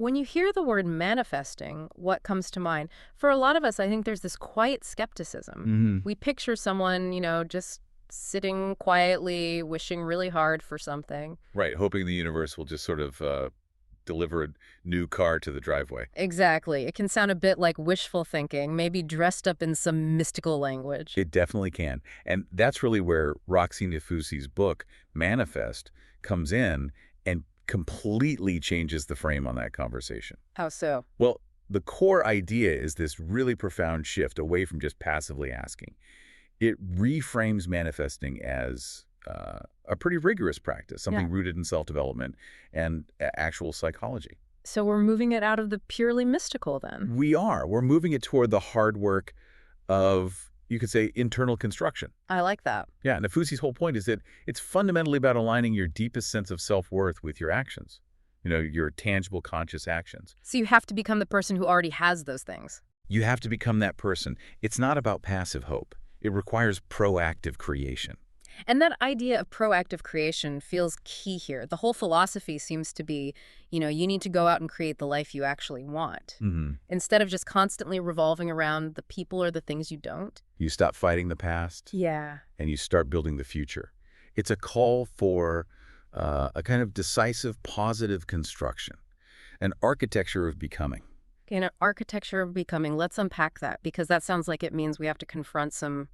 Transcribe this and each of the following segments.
When you hear the word manifesting, what comes to mind? For a lot of us, I think there's this quiet skepticism. Hmm. We picture someone, just sitting quietly, wishing really hard for something. Right, hoping the universe will just sort of deliver a new car to the driveway. Exactly. It can sound a bit like wishful thinking, maybe dressed up in some mystical language. It definitely can. And that's really where Roxie Nafousi's book, Manifest, comes in and completely changes the frame on that conversation. How so? Well, the core idea is this really profound shift away from just passively asking. It reframes manifesting as a pretty rigorous practice, Yeah. something rooted in self-development and actual psychology. So we're moving it out of the purely mystical then. We're moving it toward the hard work of, you could say, internal construction. I like that. Yeah, Nafusi's whole point is that it's fundamentally about aligning your deepest sense of self-worth with your actions. Your tangible, conscious actions. So you have to become the person who already has those things. You have to become that person. It's not about passive hope. It requires proactive creation. And that idea of proactive creation feels key here. The whole philosophy seems to be, you need to go out and create the life you actually want. Hmm. Instead of just constantly revolving around the people or the things you don't. You stop fighting the past Yeah. and you start building the future. It's a call for a kind of decisive, positive construction, an architecture of becoming. In an architecture of becoming, let's unpack that because that sounds like it means we have to confront some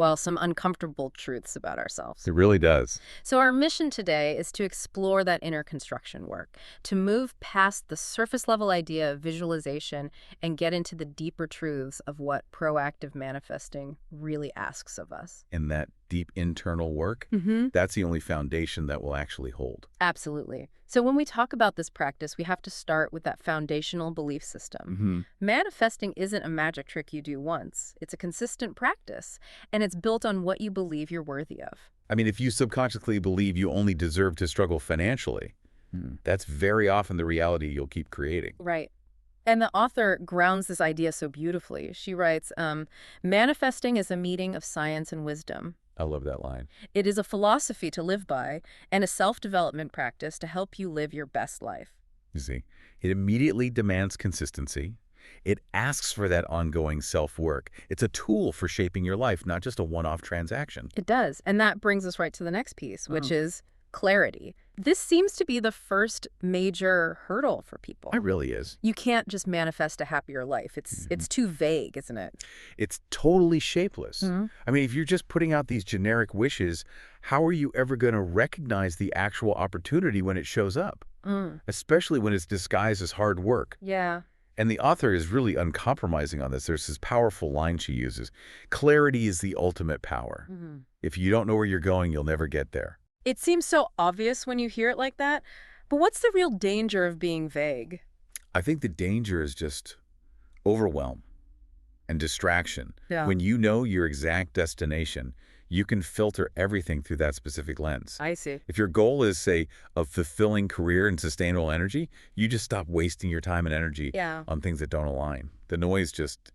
uncomfortable truths about ourselves. It really does. So our mission today is to explore that inner construction work, to move past the surface level idea of visualization and get into the deeper truths of what proactive manifesting really asks of us. And that deep internal work, Mm-hmm. that's the only foundation that will actually hold. Absolutely. So when we talk about this practice, we have to start with that foundational belief system. Manifesting isn't a magic trick you do once. It's a consistent practice, and it's built on what you believe you're worthy of. I mean, if you subconsciously believe you only deserve to struggle financially, that's very often the reality you'll keep creating. Right. And the author grounds this idea so beautifully. She writes, manifesting is a meeting of science and wisdom. I love that line. It is a philosophy to live by and a self-development practice to help you live your best life. You see, it immediately demands consistency. It asks for that ongoing self-work. It's a tool for shaping your life, not just a one-off transaction. It does. And that brings us right to the next piece, which is clarity. This seems to be the first major hurdle for people. It really is. You can't just manifest a happier life. It's too vague, isn't it? It's totally shapeless. Mhm. I mean, if you're just putting out these generic wishes, how are you ever going to recognize the actual opportunity when it shows up? Especially when it's disguised as hard work. Yeah. And the author is really uncompromising on this. There's this powerful line she uses. Clarity is the ultimate power. If you don't know where you're going, you'll never get there. It seems so obvious when you hear it like that, but what's the real danger of being vague? I think the danger is just overwhelm and distraction. Yeah. When you know your exact destination, you can filter everything through that specific lens. I see. If your goal is, say, a fulfilling career and sustainable energy, you just stop wasting your time and energy Yeah. on things that don't align. The noise just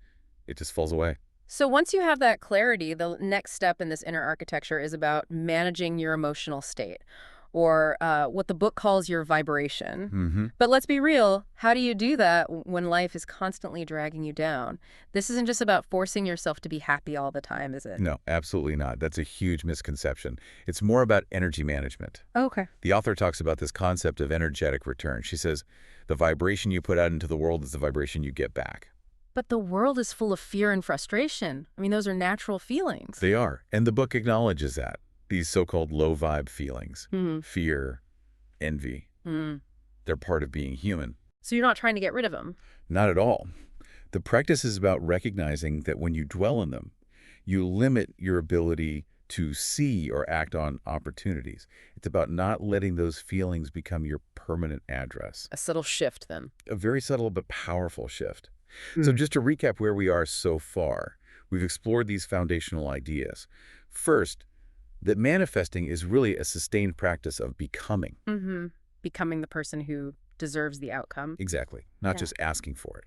falls away. So once you have that clarity, the next step in this inner architecture is about managing your emotional state, or what the book calls your vibration. But let's be real, how do you do that when life is constantly dragging you down? This isn't just about forcing yourself to be happy all the time, is it? No, absolutely not. That's a huge misconception. It's more about energy management. Okay. The author talks about this concept of energetic return. She says, the vibration you put out into the world is the vibration you get back. But the world is full of fear and frustration. I mean, those are natural feelings. They are. And the book acknowledges that. These so-called low-vibe feelings, fear, envy, they're part of being human. So you're not trying to get rid of them. Not at all. The practice is about recognizing that when you dwell in them, you limit your ability to see or act on opportunities. It's about not letting those feelings become your permanent address. A subtle shift, then. A very subtle but powerful shift. So just to recap where we are so far, we've explored these foundational ideas. First, that manifesting is really a sustained practice of becoming. Becoming the person who deserves the outcome. Exactly. Not Yeah. just asking for it.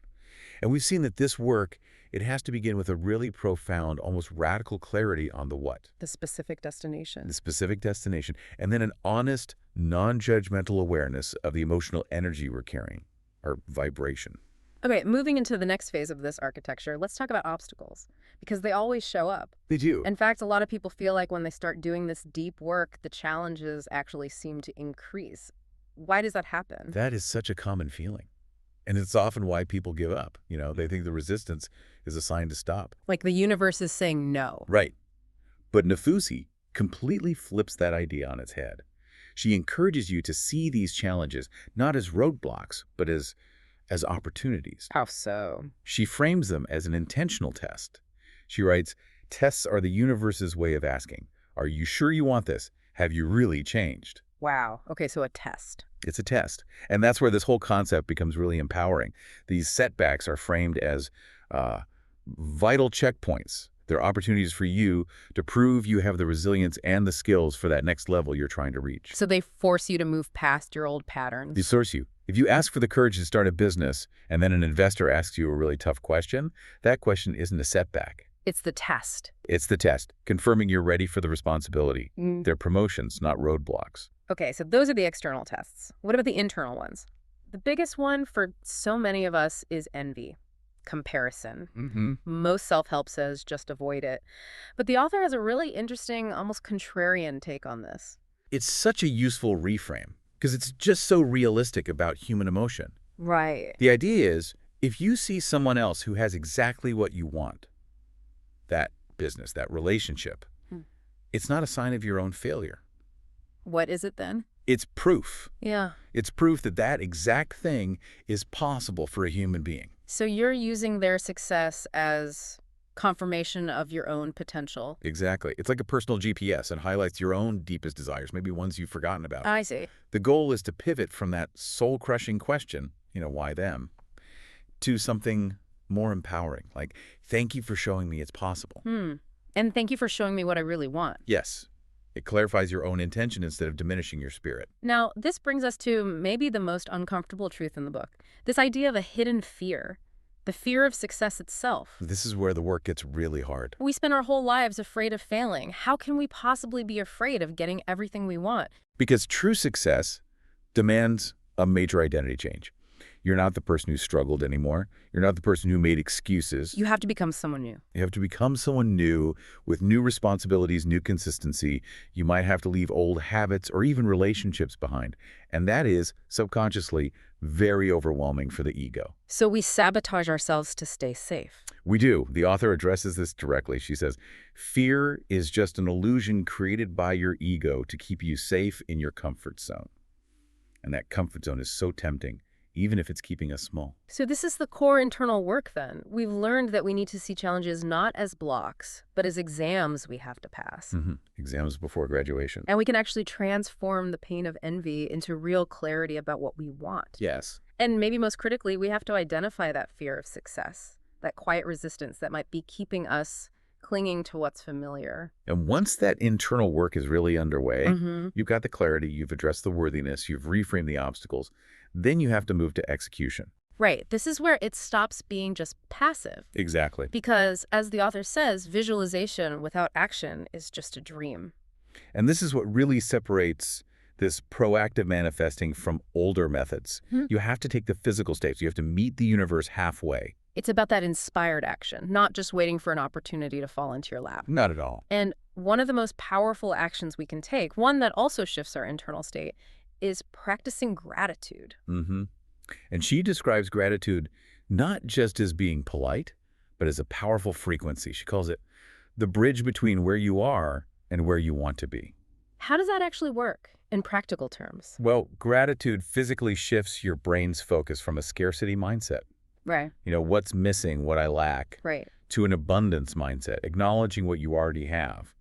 And we've seen that this work, it has to begin with a really profound, almost radical clarity on the what. The specific destination. The specific destination. And then an honest, non-judgmental awareness of the emotional energy we're carrying. our vibration. Okay, moving into the next phase of this architecture, let's talk about obstacles, because they always show up. They do. In fact, a lot of people feel like when they start doing this deep work, the challenges actually seem to increase. Why does that happen? That is such a common feeling. And it's often why people give up. They think the resistance is a sign to stop. Like the universe is saying no. Right. But Nafousi completely flips that idea on its head. She encourages you to see these challenges not as roadblocks, but as opportunities. How so? She frames them as an intentional test. She writes, tests are the universe's way of asking, are you sure you want this? Have you really changed? Wow. Okay, so a test. It's a test. And that's where this whole concept becomes really empowering. These setbacks are framed as vital checkpoints. They're opportunities for you to prove you have the resilience and the skills for that next level you're trying to reach. So they force you to move past your old patterns. They source you. If you ask for the courage to start a business and then an investor asks you a really tough question, that question isn't a setback. It's the test. It's the test, confirming you're ready for the responsibility. They're promotions, not roadblocks. Okay, so those are the external tests. What about the internal ones? The biggest one for so many of us is envy, comparison. Most self-help says just avoid it. But the author has a really interesting, almost contrarian take on this. It's such a useful reframe because it's just so realistic about human emotion. Right. The idea is, if you see someone else who has exactly what you want, that business, that relationship, it's not a sign of your own failure. What is it then? It's proof. Yeah. It's proof that that exact thing is possible for a human being. So you're using their success as confirmation of your own potential. Exactly. It's like a personal GPS and highlights your own deepest desires, maybe ones you've forgotten about. I see. The goal is to pivot from that soul-crushing question, why them, to something more empowering, like, thank you for showing me it's possible. And thank you for showing me what I really want. Yes. It clarifies your own intention instead of diminishing your spirit. Now, this brings us to maybe the most uncomfortable truth in the book. This idea of a hidden fear. The fear of success itself. This is where the work gets really hard. We spend our whole lives afraid of failing. How can we possibly be afraid of getting everything we want? Because true success demands a major identity change. You're not the person who struggled anymore. You're not the person who made excuses. You have to become someone new. You have to become someone new with new responsibilities, new consistency. You might have to leave old habits or even relationships behind. And that is, subconsciously, very overwhelming for the ego. So we sabotage ourselves to stay safe. We do. The author addresses this directly. She says, fear is just an illusion created by your ego to keep you safe in your comfort zone. And that comfort zone is so tempting, even if it's keeping us small. So this is the core internal work then. We've learned that we need to see challenges not as blocks, but as exams we have to pass. Exams before graduation. And we can actually transform the pain of envy into real clarity about what we want. Yes. And maybe most critically, we have to identify that fear of success, that quiet resistance that might be keeping us clinging to what's familiar. And once that internal work is really underway, you've got the clarity, you've addressed the worthiness, you've reframed the obstacles, then you have to move to execution. Right. This is where it stops being just passive. Exactly. Because, as the author says, visualization without action is just a dream. And this is what really separates this proactive manifesting from older methods. You have to take the physical steps. You have to meet the universe halfway. It's about that inspired action, not just waiting for an opportunity to fall into your lap. Not at all. And one of the most powerful actions we can take, one that also shifts our internal state, is practicing gratitude. And she describes gratitude not just as being polite, but as a powerful frequency. She calls it the bridge between where you are and where you want to be. How does that actually work in practical terms? Well, gratitude physically shifts your brain's focus from a scarcity mindset. Right. What's missing, what I lack, Right. to an abundance mindset, acknowledging what you already have.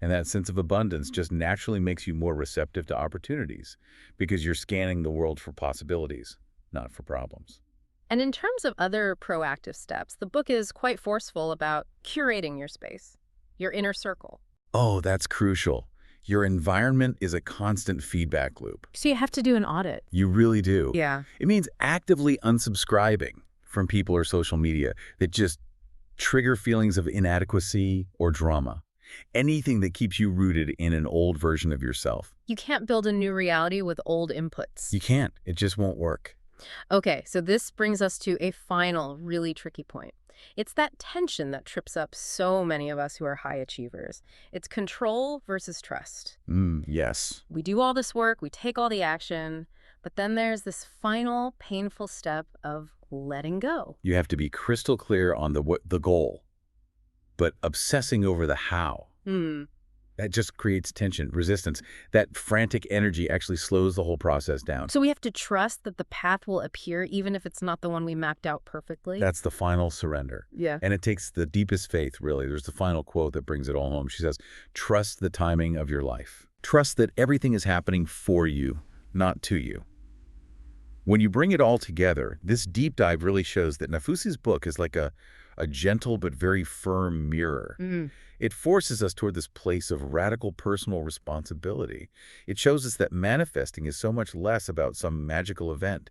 And that sense of abundance just naturally makes you more receptive to opportunities because you're scanning the world for possibilities, not for problems. And in terms of other proactive steps, the book is quite forceful about curating your space, your inner circle. Oh, that's crucial. Your environment is a constant feedback loop. So you have to do an audit. You really do. Yeah. It means actively unsubscribing from people or social media that just trigger feelings of inadequacy or drama. Anything that keeps you rooted in an old version of yourself. You can't build a new reality with old inputs. You can't. It just won't work. Okay, so this brings us to a final, really tricky point. It's that tension that trips up so many of us who are high achievers. It's control versus trust. Yes. We do all this work, we take all the action, but then there's this final, painful step of letting go. You have to be crystal clear on the goal, but obsessing over the how. Hmm. That just creates tension, resistance. That frantic energy actually slows the whole process down. So we have to trust that the path will appear even if it's not the one we mapped out perfectly? That's the final surrender. Yeah. And it takes the deepest faith, really. There's the final quote that brings it all home. She says, trust the timing of your life. Trust that everything is happening for you, not to you. When you bring it all together, this deep dive really shows that Nafousi's book is like a gentle but very firm mirror. It forces us toward this place of radical personal responsibility. It shows us that manifesting is so much less about some magical event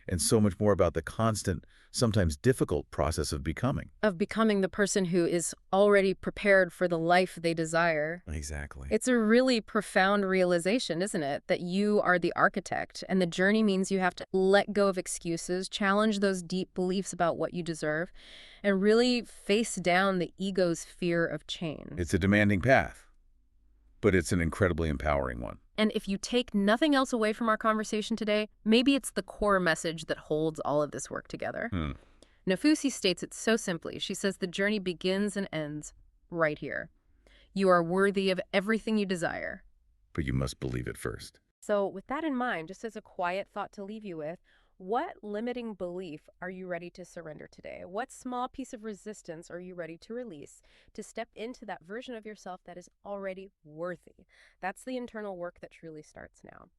and so much more about the constant, sometimes difficult process of becoming. Of becoming the person who is already prepared for the life they desire. Exactly. It's a really profound realization, isn't it? That you are the architect, and the journey means you have to let go of excuses, challenge those deep beliefs about what you deserve, and really face down the ego's fear of change. It's a demanding path, but it's an incredibly empowering one. And if you take nothing else away from our conversation today, maybe it's the core message that holds all of this work together. Nafousi states it so simply. She says the journey begins and ends right here. You are worthy of everything you desire. But you must believe it first. So with that in mind, just as a quiet thought to leave you with, what limiting belief are you ready to surrender today? What small piece of resistance are you ready to release to step into that version of yourself that is already worthy? That's the internal work that truly starts now.